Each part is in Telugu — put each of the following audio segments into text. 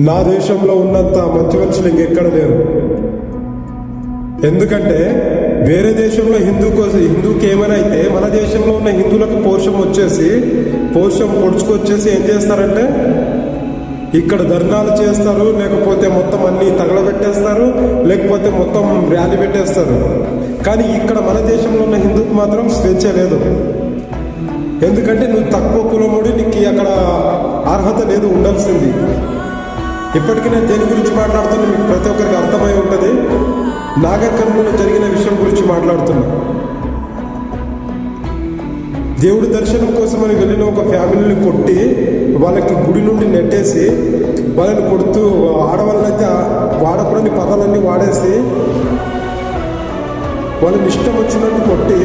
నా దేశంలో ఉన్నంత మంచి మనుషులు ఇంకెక్కడ లేరు. ఎందుకంటే వేరే దేశంలో హిందూకి ఏమైనా అయితే మన దేశంలో ఉన్న హిందువులకు పౌరుషం పొడుచుకొచ్చేసి ఏం చేస్తారంటే ఇక్కడ ధర్నాలు చేస్తారు, లేకపోతే మొత్తం అన్ని తగలబెట్టేస్తారు, లేకపోతే మొత్తం ర్యాలీ పెట్టేస్తారు. కానీ ఇక్కడ మన దేశంలో ఉన్న హిందూకి మాత్రం స్వేచ్ఛ లేదు. ఎందుకంటే నువ్వు తక్కువ కులముడి, నీకు అక్కడ అర్హత లేదు, ఉండాల్సింది. ఇప్పటికీ నేను దేని గురించి మాట్లాడుతున్నా మీకు ప్రతి ఒక్కరికి అర్థమై ఉంటుంది. నాగర్ కర్నూలులో జరిగిన విషయం గురించి మాట్లాడుతున్నా. దేవుడి దర్శనం కోసమని వెళ్ళిన ఒక ఫ్యామిలీని కొట్టి వాళ్ళకి గుడి నుండి నెట్టేసి వాళ్ళని కొడుతూ ఆడవాళ్ళైతే వాడకూడని పదాలన్నీ వాడేసి వాళ్ళని ఇష్టం వచ్చినట్టు కొట్టి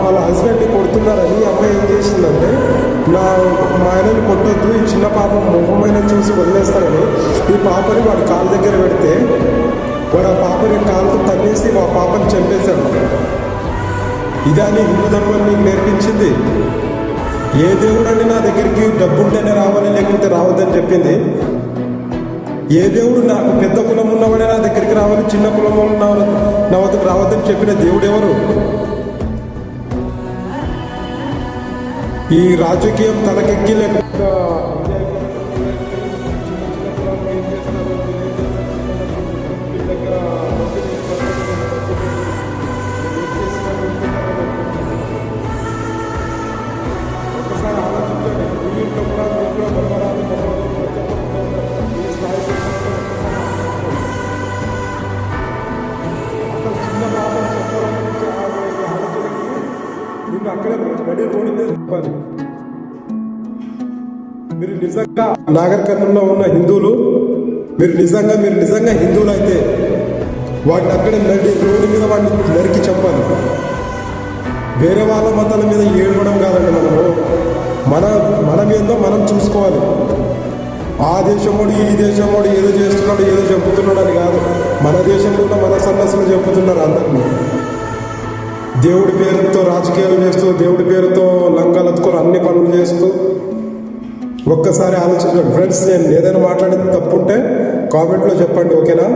వాళ్ళ హస్బెండ్ని కొడుతున్నారని అమ్మాయి ఏం చేసిందంటే, మా ఆయనని కొట్టొద్దు, ఈ చిన్న పాప మొహమైన చూసి వదిలేస్తారని ఈ పాపని వాడి కాళ్ళ దగ్గర పెడితే వాడు ఆ పాపని కాళ్ళతో తన్నేసి ఆ పాపని చంపేశాడు. ఇదాన్ని హిందూ ధర్మం మీకు నేర్పించింది. ఏ దేవుడని నా దగ్గరికి డబ్బు ఉంటేనే రావాలి, లేకపోతే రావద్దని చెప్పింది. ఏ దేవుడు నాకు పెద్ద కులం ఉన్నవాడే నా దగ్గరికి రావాలి, చిన్న కులం ఉన్నవాడు నా వద్దకు రావద్దని చెప్పిన దేవుడు ఎవరు? ఈ రాజకీయం తలకెక్కి లేకపోతే అక్కడే రెడీ రోడ్డు మీద చెప్పాలి. మీరు నిజంగా నాగర్ కర్నూలులో ఉన్న హిందువులు, మీరు నిజంగా హిందువులు అయితే వాటిని అక్కడే రోడ్డు మీద వాడిని నరికి చెప్పాలి. వేరే వాళ్ళ మతాల మీద ఏడవడం కాదండి. మనం ఏందో మనం చూసుకోవాలి. ఆ దేశమోడు ఈ దేశమోడు ఏదో చేస్తున్నాడు, ఏదో చెప్పుతున్నాడు అని కాదు. మన దేశంలో ఉన్న మన సన్యాసులు చెప్పుతున్నారు అందరినీ. దేవుడి పేరుతో రాజకీయాలు చేస్తూ, దేవుడి పేరుతో లంగాలెత్తుకొని అన్ని పనులు చేస్తూ ఒక్కసారి ఆలోచించండి ఫ్రెండ్స్. నేను ఏదైనా మాట్లాడేది తప్పుంటే కామెంట్లో చెప్పండి, ఓకేనా?